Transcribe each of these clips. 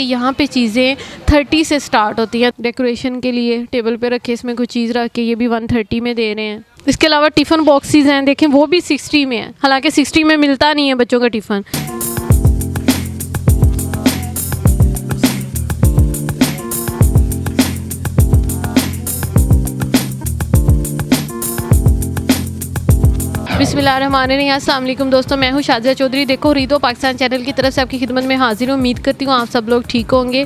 कि यहाँ पे चीज़ें 30 से स्टार्ट होती हैं। डेकोरेशन के लिए टेबल पे रखे, इसमें कोई चीज़ रख के, ये भी 130 में दे रहे हैं। इसके अलावा टिफ़िन बॉक्सेस हैं, देखें वो भी 60 में है, हालांकि 60 में मिलता नहीं है बच्चों का टिफ़िन। बिस्मिल्लाहिर्रहमानिर्रहीम। अस्सलाम वालेकुम दोस्तों, मैं हूँ शाज़िया चौधरी। देखो रीतो पाकिस्तान चैनल की तरफ से आपकी खिदमत में हाजिर हूँ। उम्मीद करती हूँ आप सब लोग ठीक होंगे।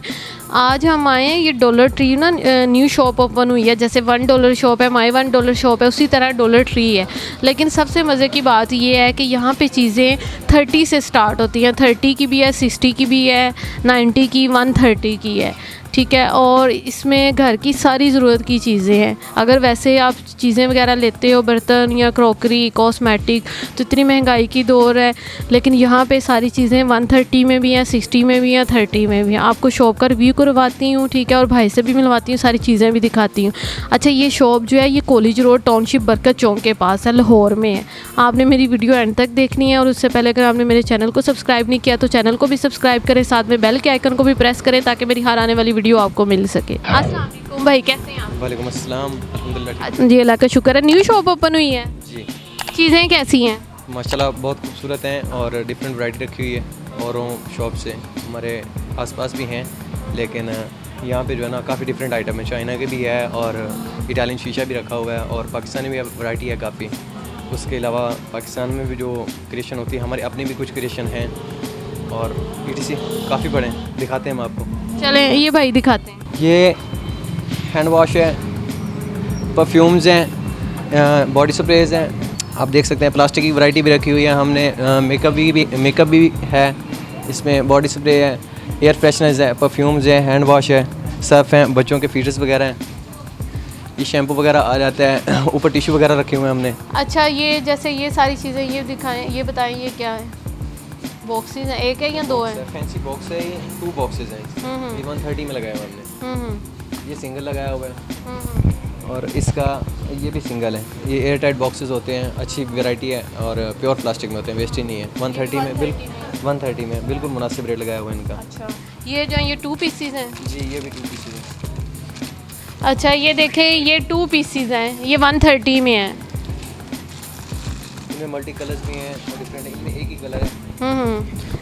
आज हम आए हैं, ये डॉलर ट्री ना न्यू शॉप ओपन हुई है। जैसे $1 शॉप है, माई $1 शॉप है, उसी तरह डॉलर ट्री है। लेकिन सबसे मज़े की बात ये है कि यहाँ पे चीज़ें 30 से स्टार्ट होती हैं। 30 की भी है, 60 की भी है, 90 की, 130 की है, ठीक है। और इसमें घर की सारी ज़रूरत की चीज़ें हैं। अगर वैसे आप चीज़ें वगैरह लेते हो, बर्तन या क्रॉकरी, कॉस्मेटिक, तो इतनी महंगाई की दौर है। लेकिन यहाँ पे सारी चीज़ें 130 में भी हैं, 60 में भी हैं, 30 में भी हैं। आपको शॉप का रिव्यू करवाती हूँ, ठीक है, और भाई से भी मिलवाती हूँ, सारी चीज़ें भी दिखाती हूँ। अच्छा, ये शॉप जो है ये कॉलेज रोड टाउनशिप बरकत चौक के पास है, लाहौर में है। आपने मेरी वीडियो एंड तक देखनी है, और उससे पहले अगर आपने मेरे चैनल को सब्सक्राइब नहीं किया तो चैनल को भी सब्सक्राइब करें, साथ में बेल के आइकन को भी प्रेस करें ताकि मेरी हर आने वाली वीडियो आपको मिल सके। अस्सलाम वालेकुम भाई, कैसे हैं आप? वालेकुम अस्सलाम, अल्हम्दुलिल्लाह। जी अल्लाह का शुक्र है। न्यू शॉप ओपन हुई है जी, चीज़ें कैसी हैं? माशाल्लाह बहुत खूबसूरत हैं और डिफरेंट वैरायटी रखी हुई है औरों शॉप से। हमारे आसपास भी हैं, लेकिन यहाँ पे जो है ना काफ़ी डिफरेंट आइटम है। चाइना के भी है और इटालियन शीशा भी रखा हुआ है, और पाकिस्तानी भी वैरायटी है काफ़ी। उसके अलावा पाकिस्तान में भी जो क्रिएशन होती है, हमारे अपने भी कुछ क्रिएशन हैं, और ETC काफ़ी बड़े हैं। दिखाते हैं हम आपको। चलें, ये भाई दिखाते हैं। ये हैंड वॉश है, परफ्यूम्स हैं, बॉडी स्प्रेज हैं, आप देख सकते हैं। प्लास्टिक की वैरायटी भी रखी हुई है हमने। मेकअप भी है इसमें, बॉडी स्प्रे है, एयर फ्रेशनर्स है, परफ्यूम्स है, हैंड वॉश है, सर्फ हैं, बच्चों के फीडर्स वगैरह हैं, ये शैम्पू वगैरह आ जाता है। ऊपर टिश्यू वगैरह रखे हुए हैं हमने। अच्छा, ये जैसे ये सारी चीज़ें ये दिखाएं, ये बताएं ये क्या है? बॉक्सेस हैं, एक है या दो है? फैंसी बॉक्स है, ये 2 बॉक्सेस हैं। ये 130 में लगाया हुआ हमने। ये सिंगल लगाया हुआ है, और इसका ये भी सिंगल है। ये एयर टाइट बॉक्सेस होते हैं, अच्छी वैरायटी है और प्योर प्लास्टिक में होते हैं, वेस्ट ही नहीं है। 130 में बिल्कुल मुनासिब रेट लगाया हुआ है इनका। अच्छा, ये जो ये 2 पीसीज हैं? जी, ये भी 2 पीसेस हैं। अच्छा, ये देखें, ये 2 पीसीज हैं, ये 130 में है। इनमें मल्टी कलर्स भी हैं और डिफरेंट, इनमें एक ही कलर है।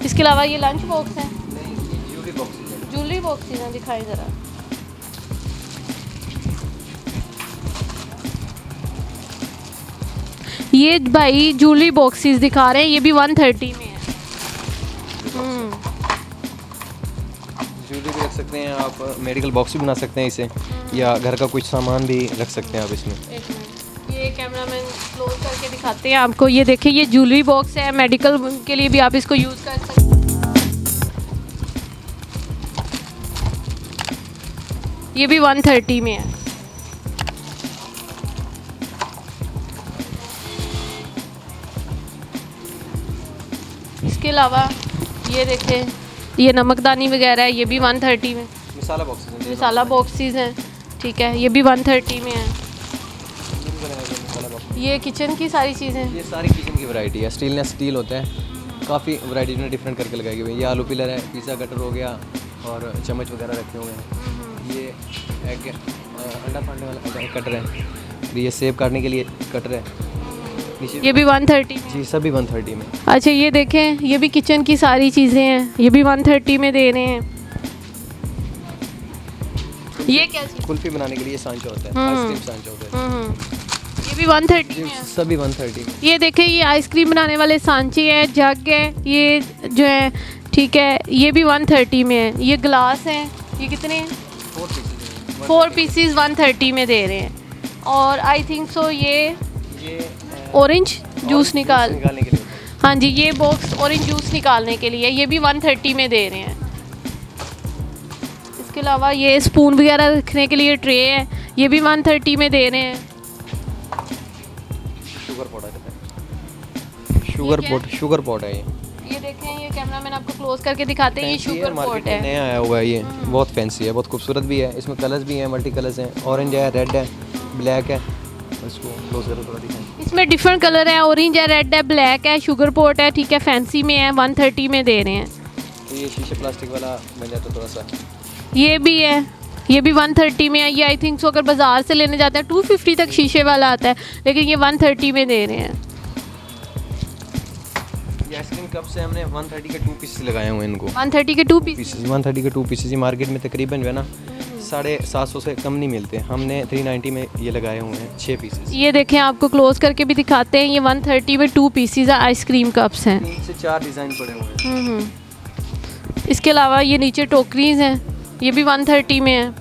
इसके अलावा ये लंच बॉक्स है, नहीं, ज्वेलरी बॉक्सेस हैं। ज्वेलरी बॉक्सेस हैं, दिखाएं ज़रा। ये भाई ज्वेलरी बॉक्सेस दिखा रहे हैं, ये भी 130 में है। ज्वेलरी भी रख सकते हैं आप, मेडिकल बॉक्स भी बना सकते हैं इसे, या घर का कुछ सामान भी रख सकते हैं आप इसमें। एक मिनट, ये कैमरामैन क्लोज करके दिखाते हैं आपको। ये देखिए, ये ज्वेलरी बॉक्स है, मेडिकल के लिए भी आप इसको यूज़ कर सकते हैं। ये भी 130 में है। इसके अलावा ये देखें, ये नमकदानी वगैरह है, ये भी 130 में। मसाला बॉक्सेस हैं, मसाला बॉक्सेस हैं, ठीक है, ये भी 130 में है। ये किचन की सारी चीज़ें, ये सारी किचन की वैरायटी है। स्टील होता है, काफ़ी वैरायटी में डिफरेंट करके लगाई हुई है। ये आलू पिलर है, पिज़्ज़ा कटर हो गया, और चम्मच वगैरह रखे हुए हैं। ये एग अंडा फाड़ने वाला कटर है, ये सेब काटने के लिए कटर है। ये भी 130 में। जी, सभी 130 में। अच्छा, ये देखें, ये भी किचन की सारी चीज़ें हैं, ये भी 130 में दे रहे हैं। ये क्या चीज़? कुल्फी बनाने के लिए सांचा होता है, आइसक्रीम सांचा होता है। ये भी 130 में है। सभी 130 में। ये देखें, ये आइसक्रीम बनाने वाले सांचे हैं, जग है, ये जो है, ठीक है, ये भी 130 में है। ये ग्लास हैं, ये कितने हैं? 4 पीसेस 130 में दे रहे हैं। और आई थिंक सो ये ऑरेंज जूस निकालने के लिए। हाँ जी, ये बॉक्स ऑरेंज जूस निकालने के लिए, ये भी 130 में दे रहे हैं। इसके अलावा ये स्पून वगैरह रखने के लिए ट्रे है, ये भी 130 में दे रहे हैं। शुगर पॉट है ये देखें, ये कैमरामैन आपको क्लोज करके दिखाते हैं, ये शुगर पॉट है, नया आया हुआ है। ये बहुत फैंसी है, बहुत खूबसूरत भी है। इसमें कलर्स भी हैं, मल्टी कलर्स हैं, ऑरेंज है, रेड है, ब्लैक है। इसको क्लोज करो थोड़ा, दिखाएं। इसमें डिफरेंट कलर है, ऑरेंज है, रेड है, ब्लैक है, शुगर पॉट है, ठीक है, फैंसी में है, 130 में दे रहे हैं। तो ये शीशे प्लास्टिक वाला मिल जाता है थोड़ा सा। ये भी है, ये भी 130 में है। ये आई थिंक सो अगर बाज़ार से लेने जाते हैं 250 तक शीशे वाला आता है, लेकिन ये 130 में दे रहे हैं। ये आइसक्रीम कप से हमने 130 के 2 पीसेस लगाए हुए हैं इनको। 130 के 2 पीस। 130 के 2 पीसेस ये मार्केट में तकरीबन जो है ना 750 से कम नहीं मिलते। हमने 390 में ये लगाए हुए हैं 6 पीसेस। ये देखें, आपको क्लोज करके भी दिखाते हैं। ये 130 में 2 पीसेस आइसक्रीम कप्स हैं। 3 से 4 डिज़ाइन पड़े हुए हैं। इसके अलावा ये नीचे टोकरीज हैं, ये भी 130 में है।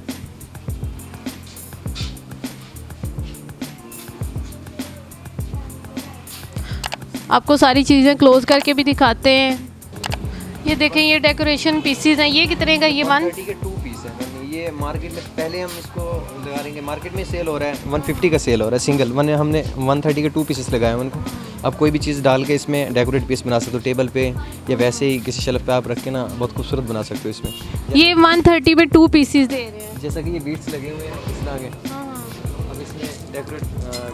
आपको सारी चीज़ें क्लोज करके भी दिखाते हैं। ये देखें, ये डेकोरेशन पीसीज हैं। ये कितने का? ये 130 के 2 पीस है। ये मार्केट में पहले हम इसको लगा देंगे, मार्केट में सेल हो रहा है 150 का सेल हो रहा है सिंगल। हमने 130 के 2 पीसेस लगाए हैं उनको। आप कोई भी चीज़ डाल के इसमें डेकोरेट पीस बना सकते हो टेबल पे, या वैसे ही किसी शेल्फ पे आप रख के ना बहुत खूबसूरत बना सकते हो इसमें। ये 130 में 2 पीसेस दे रहे हैं। जैसा कि ये बीट्स लगे हुए हैं इस तरह के, अब इसमें डेकोरेट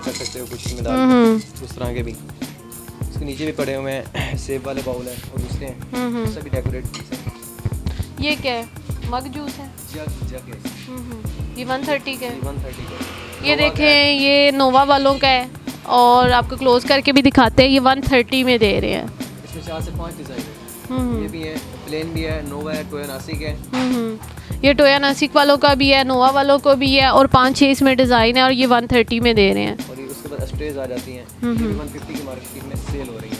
कर सकते हो कुछ इसमें डाल के, उस तरह के भी। इसके नीचे भी पड़े हुए हैं सेब वाले बाउल हैं और दूसरे हैं, सभी डेकोरेट पीस हैं। ये क्या है? मग जूस है। जग है। ये 130 का है। 130 का। ये देखें, ये नोवा वालों का है, और आपको क्लोज करके भी दिखाते हैं। ये 130 में दे रहे हैं। इसमें 4 से 5 डिज़ाइन है। ये भी है, प्लेन भी है, नोवा है, टोया नासिक है। ये टोया नासिक वालों का भी है, नोवा वालों को भी है, और 5-6 इसमें डिज़ाइन है, और ये 130 में दे रहे हैं। और ये उसके बाद एस्ट्रेज आ जाती हैं, ये भी 150 की मार्केट में सेल हो रही हैं।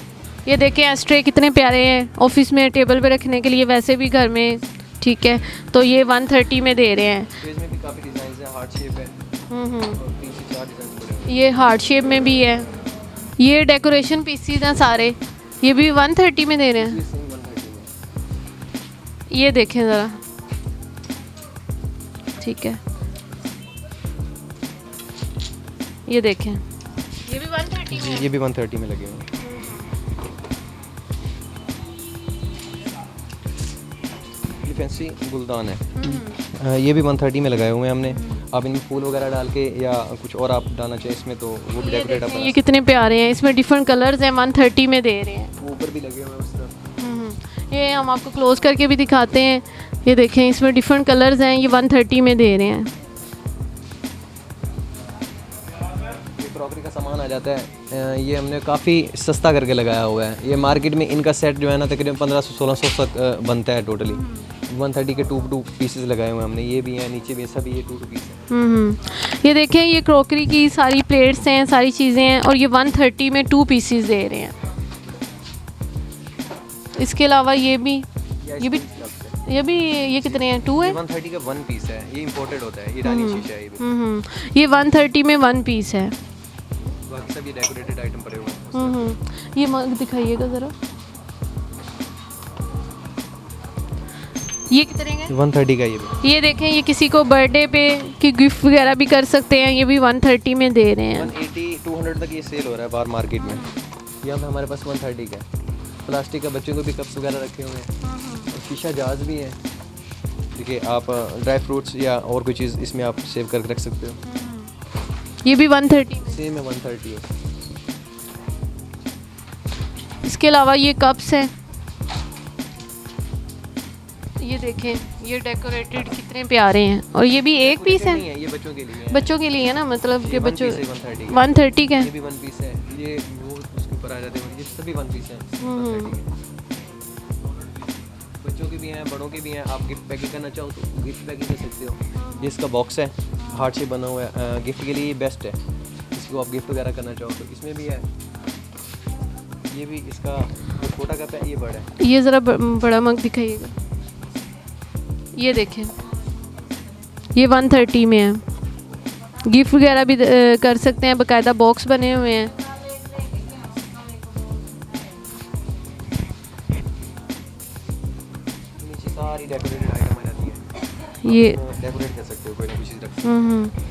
ये देखें, एस्ट्रे कितने प्यारे हैं, ऑफिस में टेबल पे रखने के लिए, वैसे भी घर में। ठीक है, तो ये 130 में दे रहे हैं। पेज में भी काफ़ी डिज़ाइन है, हार्ट शेप है और 3 से 4 डिज़ाइन पड़े हुए हैं। ये हार्ट शेप में भी है। ये डेकोरेशन पीसीज हैं सारे, ये भी 130 में दे रहे हैं। ये सेम 130 में। ये देखें ज़रा, ठीक है, ये देखें, ये भी 130 में। ये भी 130 में लगे हुए हैं। ये फैंसी गुलदान है, ये भी 130 में लगाए हुए हैं हमने। आप इनमें फूल वगैरह डाल के या कुछ और आप डालना चाहिए इसमें तो वो भी डेकोरेट आप ये कितने प्यारे हैं, इसमें डिफरेंट कलर्स हैं। 130 में दे रहे हैं। ऊपर भी लगे हुए हैं उस तरफ। ये हम आपको क्लोज करके भी दिखाते हैं। ये देखें, इसमें डिफरेंट कलर्स हैं। ये 130 में दे रहे हैं। ये क्रॉकरी का सामान आ जाता है, ये हमने काफ़ी सस्ता करके लगाया हुआ है। ये मार्केट में इनका सेट जो है ना तकरीबन 1500-1600 तक बनता है टोटली। 130 के 2 पीसेस लगाए हुए हैं हमने। ये भी हैं, नीचे भी सभी ये 2 पीस हैं। ये देखें, ये क्रॉकरी की सारी प्लेट्स हैं, सारी चीज़ें हैं, और ये 130 में 2 पीसेस दे रहे हैं। इसके अलावा ये भी ये कितने हैं? 2 है। 130 का 1 पीस है, ये इंपोर्टेड होता है, ये डाइनिंग शीशा है। ये भी ये 130 में 1 पीस है। बाकी सब ये डेकोरेटेड आइटम पड़े हुए हैं। ये मग दिखाइएगा ज़रा, ये कितने का है? 130 का ये भी। ये देखें, ये किसी को बर्थडे पे की गिफ्ट वगैरह भी कर सकते हैं। ये भी 130 में दे रहे हैं। 180-200 तक ये सेल हो रहा है बाहर मार्केट में। यहाँ पे हमारे पास 130 का है। प्लास्टिक का बच्चों को भी कप्स वगैरह रखे हुए हैं, और शीशा जहाज भी है। देखिए, आप ड्राई फ्रूट्स या और कोई चीज़ इसमें आप सेव करके रख सकते हो। ये भी 130 में। सेम है, 130 है। इसके अलावा ये कप्स हैं। ये देखें, ये डेकोरेटेड कितने प्यारे हैं, और ये भी एक पीस है। नहीं है, ये बच्चों के लिए है। बच्चों के लिए है ना, मतलब कि बच्चों 130 का ये भी 1 पीस है। ये वो उसके ऊपर आ जाते हैं, ये सभी 1 पीस हैं। 130 के बच्चों के भी हैं, बड़ों के भी हैं। आप गिफ्ट पैकिंग करना चाहो तो गिफ्ट पैकिंग कर सकते हो। ये इसका बॉक्स है, हार्ट शेप बना हुआ है, गिफ्ट के लिए बेस्ट है। इसको आप गिफ्ट वगैरह करना चाहो तो इसमें भी है। ये भी इसका जो छोटा कप है, ये बड़ा है। ये ज़रा बड़ा मग दिखाइएगा। ये देखें, ये 130 में है। गिफ्ट वगैरह भी कर सकते हैं, बाकायदा बॉक्स बने हुए हैं। नीचे सारी डेकोरेटेड आइटम आ जाती है। ये डेकोरेट कर सकते हो, कोई ना कोई चीज़ रख सकते हो।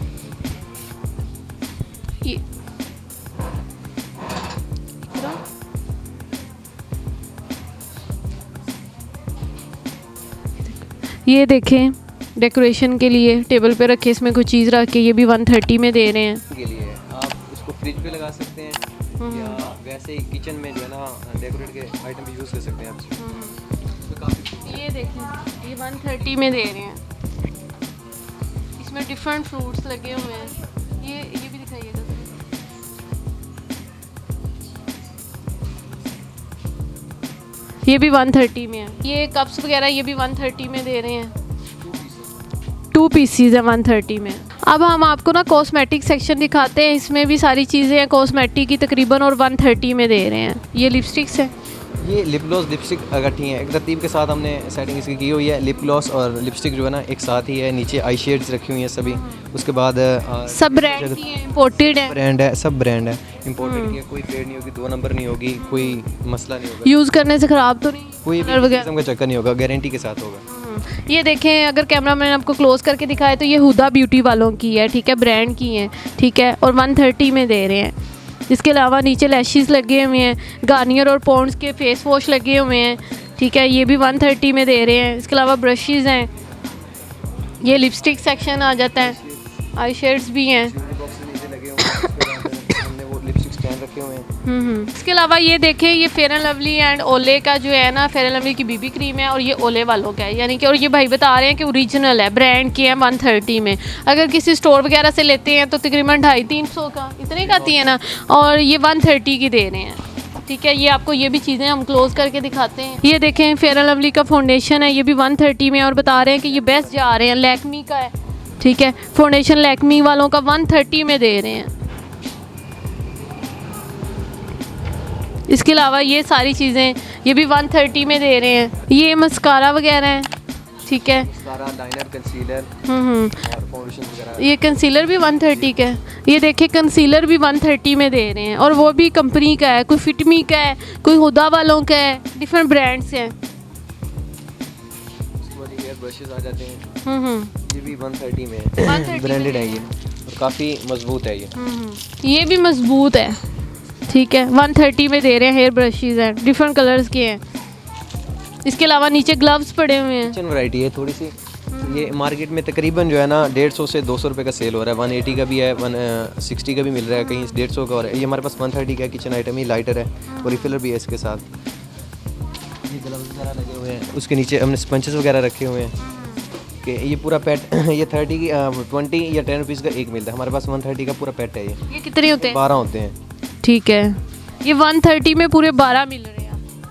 ये देखें, डेकोरेशन के लिए टेबल पे रखे, इसमें कोई चीज़ रख के, ये भी 130 में दे रहे हैं। के लिए आप इसको फ्रिज पे लगा सकते हैं, या वैसे ही किचन में जो है ना डेकोरेट के आइटम भी यूज़ कर सकते हैं आप इसमें। काफ़ी ये देखें, ये 130 में दे रहे हैं। इसमें डिफरेंट फ्रूट्स लगे हुए हैं। ये भी दिखाइएगा। ये भी 130 में है। ये कप्स वगैरह ये भी 130 में दे रहे हैं। 2 पीसीज है 130 में। अब हम आपको ना कॉस्मेटिक सेक्शन दिखाते हैं। इसमें भी सारी चीज़ें हैं कॉस्मेटिक की तकरीबन, और 130 में दे रहे हैं। ये लिपस्टिक्स हैं। ये लिप ग्लॉस लिपस्टिक इकट्ठी हैं, एक तरतीब के साथ हमने सेटिंग इसकी की हुई है। लिप ग्लॉस और लिपस्टिक जो है ना एक साथ ही है। नीचे आई शेड्स रखी हुई हैं सभी। उसके बाद सब ब्रांड की हैं, इंपोर्टेड है। ब्रांड है, सब ब्रांड है, इंपोर्टेड की है। कोई फेड नहीं होगी, 2 नंबर नहीं होगी, कोई मसला नहीं होगा। यूज़ करने से ख़राब तो नहीं, कोई कलर वगैरह किस्म का चक्कर नहीं होगा, गारंटी के साथ होगा। ये देखें, अगर कैमरा मैन आपको क्लोज करके दिखाए तो ये हुदा ब्यूटी वालों की है, ठीक है, ब्रांड की है, ठीक है, और 130 में दे रहे हैं। इसके अलावा नीचे लैशेस लगे हुए हैं, गार्नियर और पॉन्ड्स के फेस वॉश लगे हुए हैं, ठीक है, ये भी 130 में दे रहे हैं। इसके अलावा ब्रशेज़ हैं। ये लिपस्टिक सेक्शन आ जाता है, आई शेड्स भी हैं। इसके अलावा ये देखें, ये फेयर एंड लवली एंड ओले का जो है ना, फेयर एंड लवली की बीबी क्रीम है और ये ओले वालों का है, यानी कि, और ये भाई बता रहे हैं कि ओरिजिनल है, ब्रांड की है, 130 में। अगर किसी स्टोर वगैरह से लेते हैं तो तकरीबन 250-300 का इतने का आती है ना, और ये 130 की दे रहे हैं, ठीक है। ये आपको ये भी चीज़ें हम क्लोज करके दिखाते हैं। ये देखें, फेयर एंड लवली का फाउंडेशन है, ये भी 130 में, और बता रहे हैं कि ये बेस्ट जा रहे हैं, लैक्मी का है, ठीक है, फाउंडेशन लैक्मी वालों का 130 में दे रहे हैं। इसके अलावा ये सारी चीज़ें ये भी 130 में दे रहे हैं। ये मस्कारा वगैरह है, ठीक है, लाइनर, कंसीलर और फाउंडेशन वगैरह। ये कंसीलर भी 130 का है। ये देखिए, कंसीलर भी 130 में दे रहे हैं, और वो भी कंपनी का है, कोई फिटमी का है, कोई हुदा वालों का है, डिफरेंट ब्रांड्स हैं। हेयर ब्रशेस आ जाते हैं, ये भी 130 में है, ब्रांडेड है ये, और काफ़ी मजबूत है ये भी मजबूत है, ठीक है, 130 में दे रहे हैं। हेयर ब्रशेज़ हैं, डिफरेंट कलर्स के हैं। इसके अलावा नीचे ग्लव्स पड़े हुए हैं। किचन वैरायटी है थोड़ी सी। ये मार्केट में तकरीबन जो है ना 150 से 200 रुपये का सेल हो रहा है। 180 का भी है, 160 का भी मिल रहा है, कहीं 150 का और है। ये हमारे पास 130 का किचन आइटम ही लाइटर है, और रिफिलर भी है इसके साथ। ये ग्लव्स वगैरह लगे हुए हैं, उसके नीचे हमने स्पंचेस वगैरह रखे हुए हैं कि ये पूरा पैट ये 30 की 20 या 10 रुपीज़ का एक मिलता है। हमारे पास 130 का पूरा पैट है। ये कितने होते हैं? 12 होते हैं, ठीक है। ये 130 में पूरे 12 मिल रहे हैं।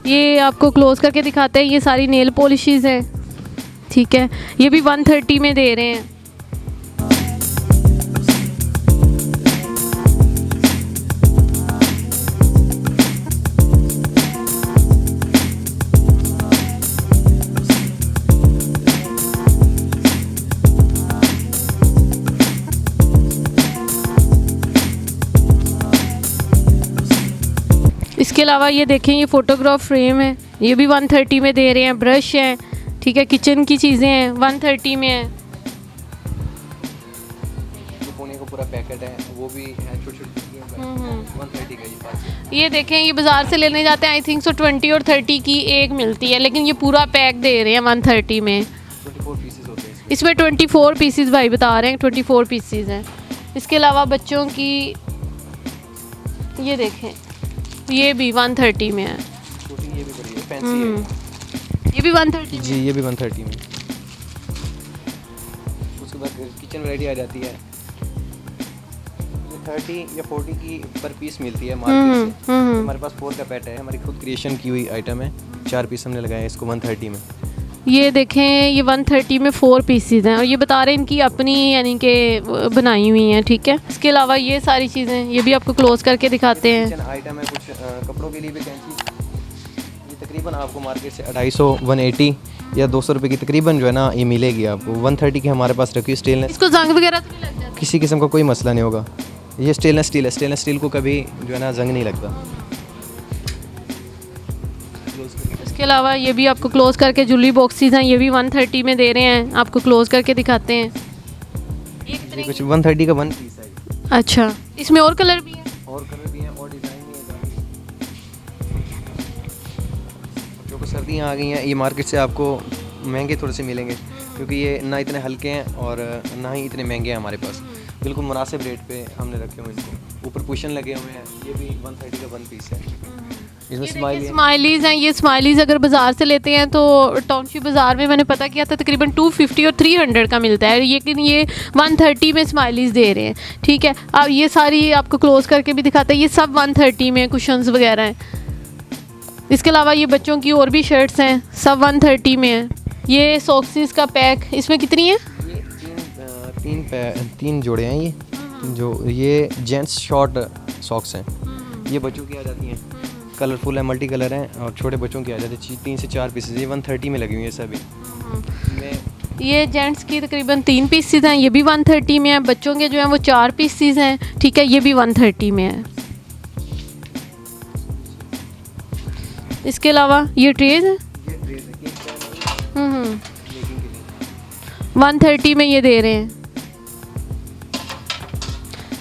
ये आपको क्लोज करके दिखाते हैं। ये सारी नेल पॉलिशेज़ हैं, ठीक है, ये भी 130 में दे रहे हैं। इसके अलावा ये देखें, ये फ़ोटोग्राफ फ्रेम है, ये भी 130 में दे रहे हैं। ब्रश हैं, ठीक है, किचन की चीज़ें हैं, 130 में है। पुणे का पूरा पैकेट है, वो भी है, छोटी-छोटी चीज़ें 130 का ये देखें, ये बाज़ार से लेने जाते हैं, आई थिंक सो 20 और 30 की एक मिलती है, लेकिन ये पूरा पैक दे रहे हैं 130 में। 24 पीसेस होते हैं इसमें 24 पीसेस भाई बता रहे हैं, 24 पीसेस हैं। इसके अलावा बच्चों की ये देखें, ये भी 130 में है। ये भी बड़ी है, फैंसी है। ये भी 130 जी, ये भी 130 में। उसके बाद किचन वैरायटी आ जाती है, ये 30 या 40 की पर पीस मिलती है मार्केट से। हमारे पास 4 का पैट है, हमारी खुद क्रिएशन की हुई आइटम है। 4 पीस हमने लगाए हैं इसको 130 में। ये देखें, ये 130 में 4 पीसेस हैं, और ये बता रहे हैं इनकी अपनी यानी कि बनाई हुई हैं, ठीक है। इसके अलावा ये सारी चीज़ें ये भी आपको क्लोज करके दिखाते हैं। किचन आइटम है, कुछ कपड़ों के लिए भी कैंची। ये तकरीबन आपको मार्केट से 250, 180 या 200 रुपये की तकरीबन जो है ना ये मिलेगी आपको। 130 की हमारे पास रखी स्टेनलेस। इसको जंग वगैरह तो नहीं लग जाती? किसी किस्म का कोई मसला नहीं होगा। ये स्टेनलेस स्टील है, स्टेनलेस स्टील को कभी जो है ना जंग नहीं लगता। इसके अलावा ये भी आपको क्लोज करके ज्वेलरी बॉक्सेस हैं, ये भी 130 में दे रहे हैं। आपको क्लोज करके दिखाते हैं। ये कुछ 130 का 1 पीस है। अच्छा, इसमें और कलर भी है? और कलर भी हैं, और डिज़ाइन भी है। जो कि सर्दियाँ आ गई हैं, ये मार्केट से आपको महंगे थोड़े से मिलेंगे, क्योंकि ये ना इतने हल्के हैं और ना ही इतने महंगे हैं। हमारे पास बिल्कुल मुनासिब रेट पे हमने रखे हुए इनको। ऊपर कुशन लगे हुए हैं, ये भी 130 का 1 पीस है। इसमें स्माइली स्माइलीज हैं। ये स्माइलीज अगर बाज़ार से लेते हैं तो टाउनशिप बाज़ार में मैंने पता किया था तकरीबन 250 और 300 का मिलता है, लेकिन ये 130 में स्माइलीज दे रहे हैं। ठीक है, अब ये सारी आपको क्लोज करके भी दिखाता है, ये सब 130 में कुशन्स वगैरह हैं। इसके अलावा ये बच्चों की और भी शर्ट्स हैं, सब 130 में हैं। ये सॉक्सेस का पैक, इसमें कितनी है? तीन जोड़े हैं ये, जो ये जेंट्स शॉर्ट सॉक्स हैं, ये बच्चों की आ जाती हैं, कलरफुल है, मल्टी कलर हैं, और छोटे बच्चों की आ जाती है 3 से 4 पीसेज, ये 130 में लगी हुई है सभी में। ये जेंट्स की तकरीबन 3 पीसेज हैं, ये भी 130 में है। बच्चों के जो हैं वो 4 पीसेज हैं। ठीक है, ये भी 130 में है। इसके अलावा ये ट्रेज है, 130 में ये दे रहे हैं।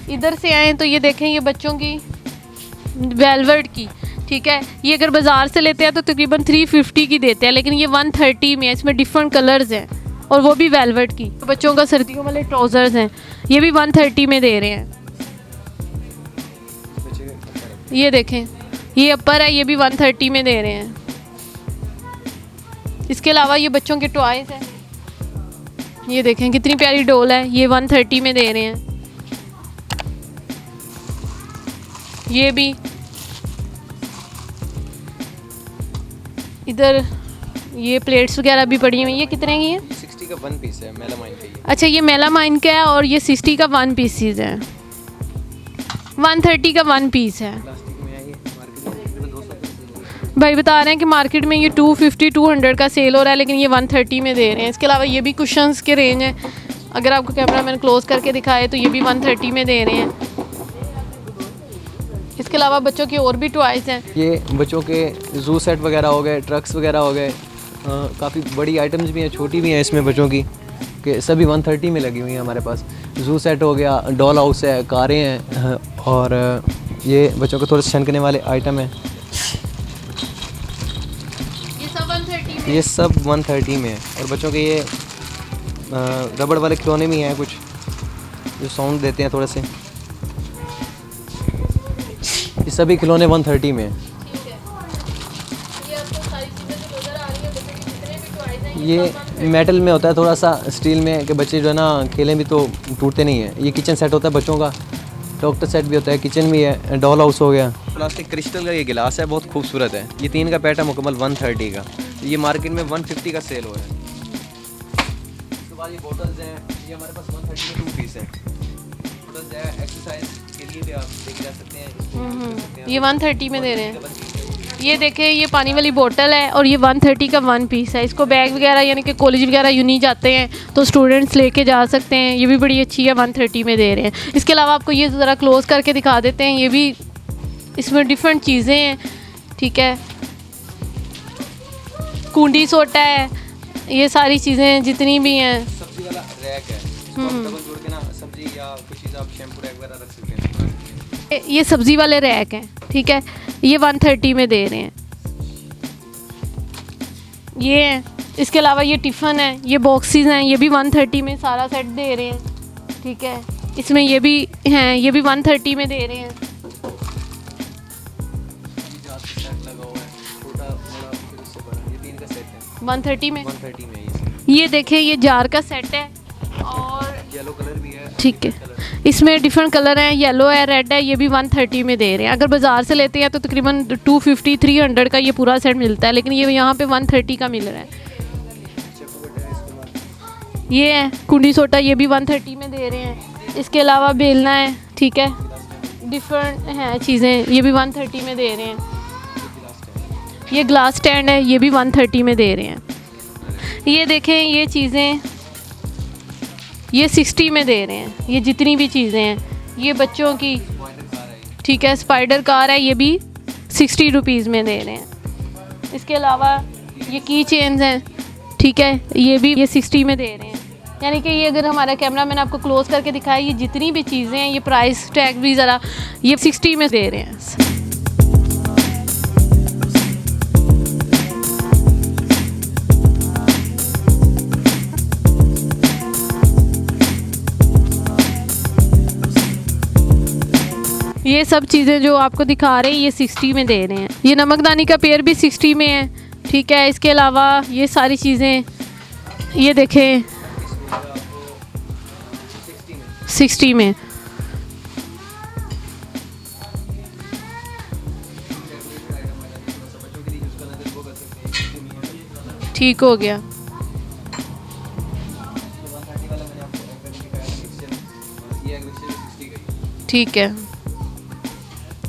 इधर से आए तो ये देखें, ये बच्चों की वेलवेट की। ठीक है, ये अगर बाज़ार से लेते हैं तो तकरीबन 350 की देते हैं, लेकिन ये 130 में है। इसमें डिफरेंट कलर्स हैं और वो भी वेलवेट की। बच्चों का सर्दियों वाले ट्राउज़र्स हैं, ये भी 130 में दे रहे हैं। ये देखें, ये अपर है, ये भी 130 में दे रहे हैं। इसके अलावा ये बच्चों के टॉयज़ हैं, ये देखें कितनी प्यारी डोल है, ये 130 में दे रहे हैं। ये भी इधर ये प्लेट्स वगैरह भी पड़ी हुई हैं, ये कितने की है? 60 का 1 पीस है, मेलामाइन का ये। अच्छा, ये मेलामाइन का है और ये 60 का 1 पीसीज है, 130 का 1 पीस है। प्लास्टिक में है ये, मार्केट में तकरीबन 200 पीस है। भाई बता रहे हैं कि मार्केट में ये 250-200 का सेल हो रहा है, लेकिन ये 130 में दे रहे हैं। इसके अलावा ये भी कुशन्स के रेंज है, अगर आपको कैमरा मैन क्लोज करके दिखाए तो ये भी 130 में दे रहे हैं। इसके अलावा बच्चों की और भी टॉयज़ हैं, ये बच्चों के जू सेट वगैरह हो गए, ट्रक्स वगैरह हो गए, काफ़ी बड़ी आइटम्स भी हैं, छोटी भी हैं इसमें बच्चों की, कि सभी 130 में लगी हुई हैं हमारे पास। जू सेट हो गया, डॉल हाउस है, कारें हैं, और ये बच्चों को थोड़े छनकने वाले आइटम हैं, ये सब 130 में है। और बच्चों के ये रबड़ वाले खिलौने भी हैं कुछ, जो साउंड देते हैं थोड़े से, ये सभी खिलौने 130 में हैं। ये मेटल में होता है, थोड़ा सा स्टील में, कि बच्चे जो है ना खेलें भी तो टूटते नहीं हैं। ये किचन सेट होता है बच्चों का, डॉक्टर सेट भी होता है, किचन भी है, डॉल हाउस हो गया। प्लास्टिक क्रिस्टल का ये गिलास है, बहुत खूबसूरत है। ये 3 का पैट है मुकम्मल 130 का, ये मार्केट में 150 का सेल हो रहा है। उसके बाद ये बोटल्स हैं, ये हमारे पास 130 के 2 पीस हैं। बोटल्स है, एक्सरसाइज के लिए भी आप देख जा सकते हैं, ये 130 में दे रहे हैं। ये देखें, ये पानी वाली बोतल है और ये 130 का 1 पीस है। इसको बैग वगैरह यानी कि कॉलेज वगैरह यूनी जाते हैं तो स्टूडेंट्स लेके जा सकते हैं। ये भी बड़ी अच्छी है, 130 में दे रहे हैं। इसके अलावा आपको ये ज़रा क्लोज़ करके दिखा देते हैं, ये भी इसमें डिफरेंट चीज़ें हैं। ठीक है, कुंडी सोटा है, ये सारी चीज़ें जितनी भी हैं। सब्जी वाला रैक है, इसको आप डबल जोड़ के ना सब्जी या कुछ चीज़ आप शैम्पू रैक वगैरह रख सकते हैं। ये सब्ज़ी वाले रैक हैं। ठीक है, ये 130 में दे रहे हैं। ये है, इसके अलावा ये टिफ़न है, ये बॉक्सेस हैं, ये भी 130 में सारा सेट दे रहे हैं। ठीक है, इसमें ये भी हैं, ये भी 130 में दे रहे हैं। 130 में, 130 में ये देखें, ये जार का सेट है और येलो कलर भी है। ठीक है, इसमें डिफरेंट कलर हैं, येलो है, रेड है, ये भी 130 में दे रहे हैं। अगर बाज़ार से लेते हैं तो तकरीबन 250-300 का ये पूरा सेट मिलता है, लेकिन ये यहाँ पे 130 का मिल रहा है। ये है कुंडी सोटा, ये भी 130 में दे रहे हैं। इसके अलावा बेलना है, ठीक है, डिफरेंट हैं चीज़ें, ये भी 130 में दे रहे हैं। ये ग्लास स्टैंड है, ये भी 130 में दे रहे हैं। ये देखें, ये चीज़ें ये 60 में दे रहे हैं। ये जितनी भी चीज़ें हैं, ये बच्चों की, ठीक है, स्पाइडर कार है, ये भी 60 रुपीज़ में दे रहे हैं। इसके अलावा ये की चेन्स हैं, ठीक है, ये भी ये 60 में दे रहे हैं। यानी कि ये अगर हमारा कैमरा मैंने आपको क्लोज करके दिखाया, ये जितनी भी चीज़ें हैं, ये प्राइस टैग भी ज़रा ये 60 में दे रहे हैं। ये सब चीज़ें जो आपको दिखा रहे हैं ये 60 में दे रहे हैं। ये नमकदानी का पेयर भी 60 में है, ठीक है। इसके अलावा ये सारी चीज़ें ये देखें 60 में। ठीक हो गया। ठीक है।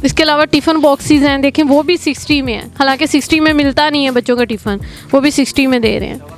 इसके अलावा टिफ़िन बॉक्सेस हैं, देखें वो भी 60 में है। हालांकि 60 में मिलता नहीं है बच्चों का टिफ़िन, वो भी 60 में दे रहे हैं।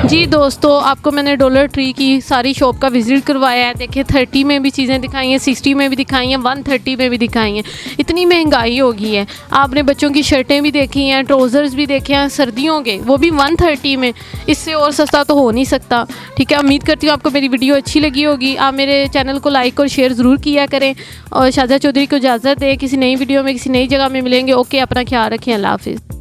जी दोस्तों, आपको मैंने डॉलर ट्री की सारी शॉप का विज़िट करवाया है। देखिए 30 में भी चीज़ें दिखाई हैं, 60 में भी दिखाई हैं, 130 में भी दिखाई हैं। इतनी महंगाई हो गई है। आपने बच्चों की शर्टें भी देखी हैं, ट्राउज़र्स भी देखे हैं सर्दियों के, वो भी 130 में। इससे और सस्ता तो हो नहीं सकता, ठीक है। उम्मीद करती हूँ आपको मेरी वीडियो अच्छी लगी होगी। आप मेरे चैनल को लाइक और शेयर ज़रूर किया करें और शाज़ा चौधरी को इजाज़त दें। किसी नई वीडियो में किसी नई जगह में मिलेंगे। ओके, अपना ख्याल रखें। अल्लाह हाफ़िज़।